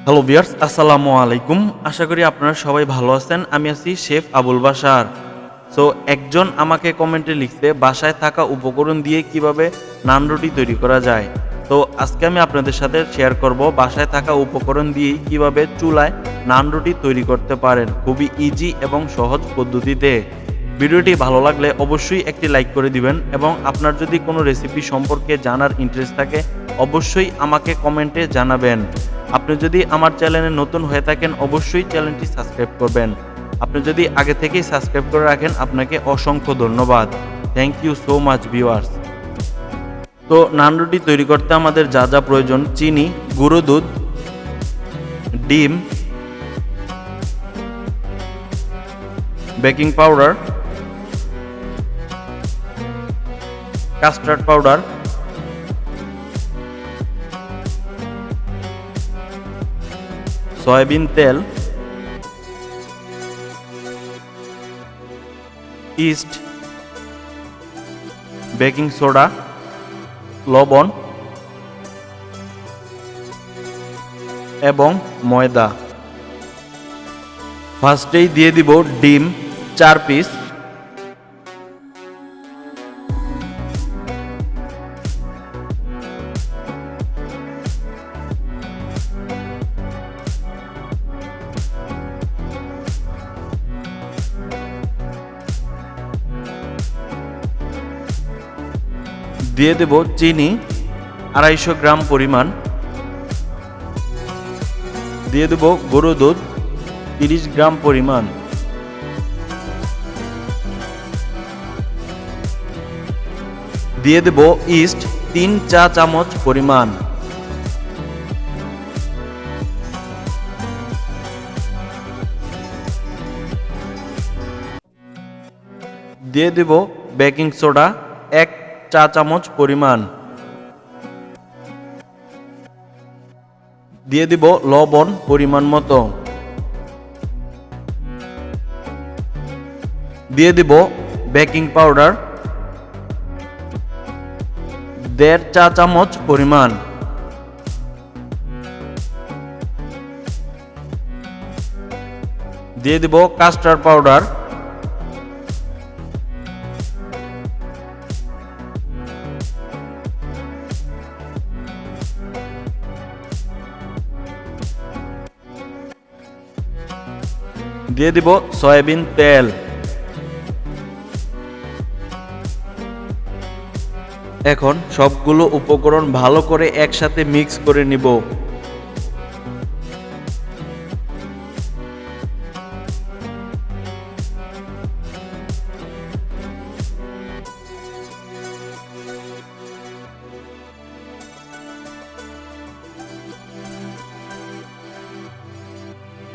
Hello viewers, আসসালামু আলাইকুম। আশা করি আপনারা সবাই ভালো আছেন। আমি আছি শেফ আবুল বাশার। সো একজন আমাকে কমেন্টে লিখছে বাসায় থাকা উপকরণ দিয়ে কিভাবে নান রুটি তৈরি করা যায়। তো আজকে আমি আপনাদের সাথে শেয়ার করব বাসায় থাকা উপকরণ দিয়েই কিভাবে চুলায় নান রুটি তৈরি করতে পারেন খুবই ইজি এবং সহজ পদ্ধতিতে। ভিডিওটি ভালো লাগলে অবশ্যই একটি লাইক করে দিবেন এবং আপনার যদি কোনো রেসিপি সম্পর্কে জানার ইন্টারেস্ট থাকে অবশ্যই আমাকে কমেন্টে জানাবেন। আপনি যদি আমার চ্যানেলে নতুন হয়ে থাকেন অবশ্যই চ্যানেলটি সাবস্ক্রাইব করবেন। আপনি যদি আগে থেকেই সাবস্ক্রাইব করে রাখেন আপনাকে অসংখ্য ধন্যবাদ। Thank you so much viewers. তো নান রুটি তৈরি করতে আমাদের যা যা প্রয়োজন: চিনি, গুঁড়ো দুধ, ডিম, baking powder, custard powder, soybean তেল, ইস্ট, বেকিং সোডা, লবণ এবং ময়দা। ফার্স্টেই দিয়ে দিব ডিম 4 পিস, দিয়ে দেব চিনি 250 গ্রাম পরিমাণ, দিয়ে দেব গুঁড়ো দুধ 30 গ্রাম পরিমাণ, দিয়ে দেব ইস্ট 3 চা চামচ পরিমাণ, দিয়ে দেব বেকিং সোডা 1 চা চামচ পরিমাণ, দিয়ে দিব লবণ পরিমাণ মতো, দিয়ে দিব বেকিং পাউডার 1.5 চা চামচ পরিমাণ, দিয়ে দিব কাস্টার্ড পাউডার, দিয়ে দিব সয়াবিন তেল। এখন সবগুলো উপকরণ ভালো করে একসাথে মিক্স করে নিব।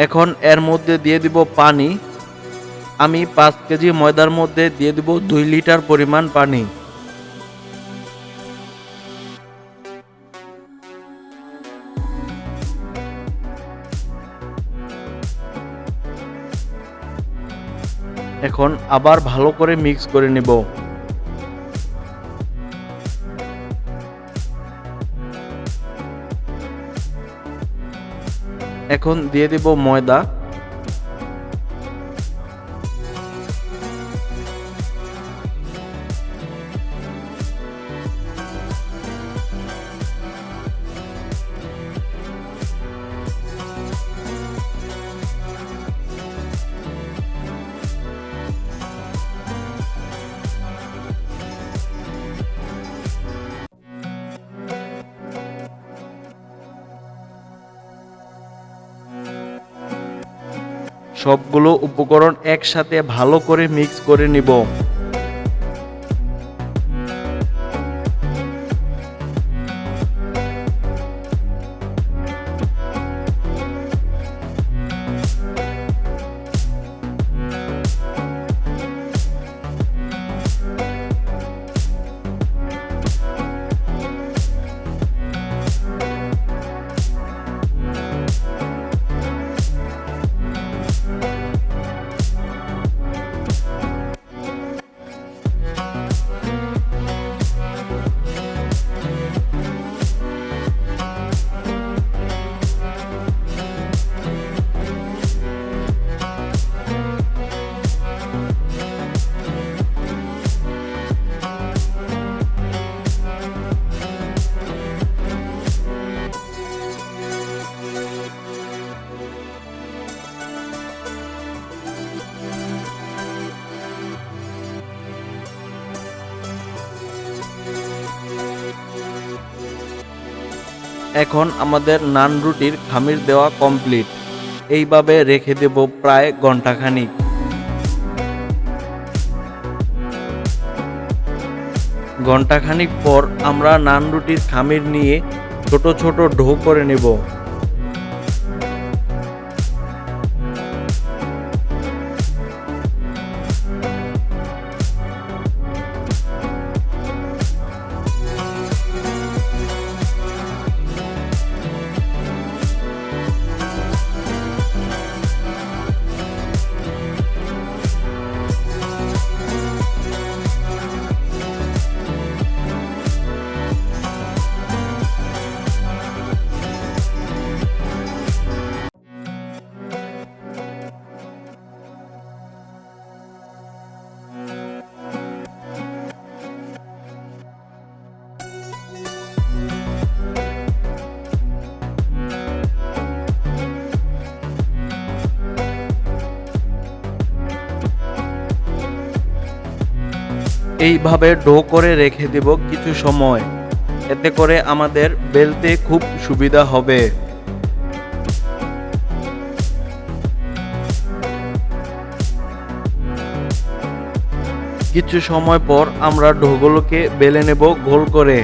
এখন এর মধ্যে দিয়ে দিব পানি। আমি 5 কেজি ময়দার মধ্যে দিয়ে দিব 2 লিটার পরিমাণ পানি। এখন আবার ভালো করে মিক্স করে নিব। এখন দিয়ে দিব ময়দা, সবগুলো উপকরণ একসাথে ভালো করে মিক্স করে নিব। এখন আমাদের নান রুটির খামির দেওয়া কমপ্লিট। এইভাবে রেখে দেব প্রায় ঘন্টাখানিক। ঘন্টাখানিক পর আমরা নান রুটির খামির নিয়ে ছোট ছোট ডো করে নেব। এইভাবে ডো করে রেখে দেব কিছু সময়, এতে করে আমাদের বেলতে খুব সুবিধা হবে। কিছু সময় পর আমরা ডোগুলোকে বেলে নেব গোল করে।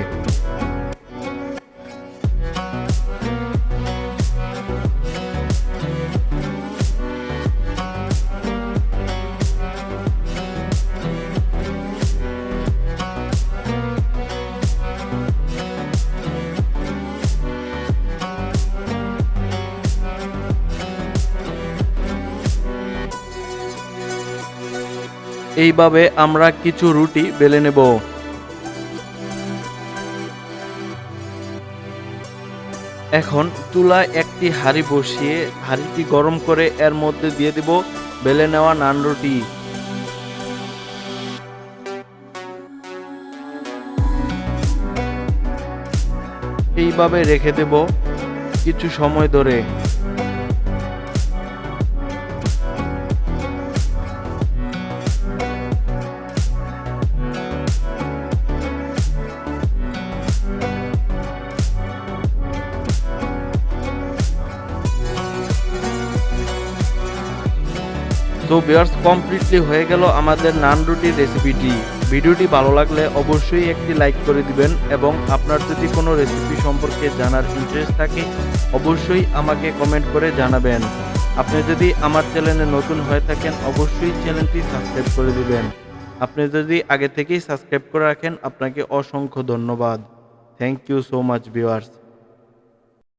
এইভাবে আমরা কিছু রুটি বেলে নেব। এখন চুলায় একটি হাঁড়ি বসিয়ে হাঁড়িটি গরম করে এর মধ্যে দিয়ে দেব বেলে নেওয়া নান রুটি। এইভাবে রেখে দেব কিছু সময় ধরে। তো ভিউয়ার্স, কমপ্লিটলি হয়ে গেল আমাদের নান রুটির রেসিপিটি। ভিডিওটি ভালো লাগলে অবশ্যই একটি লাইক করে দিবেন এবং আপনার যদি কোনো রেসিপি সম্পর্কে জানার ইন্টারেস্ট থাকে অবশ্যই আমাকে কমেন্ট করে জানাবেন। আপনি যদি আমার চ্যানেলে নতুন হয়ে থাকেন অবশ্যই চ্যানেলটি সাবস্ক্রাইব করে দিবেন। আপনি যদি আগে থেকেই সাবস্ক্রাইব করে রাখেন আপনাকে অসংখ্য ধন্যবাদ। Thank you so much viewers.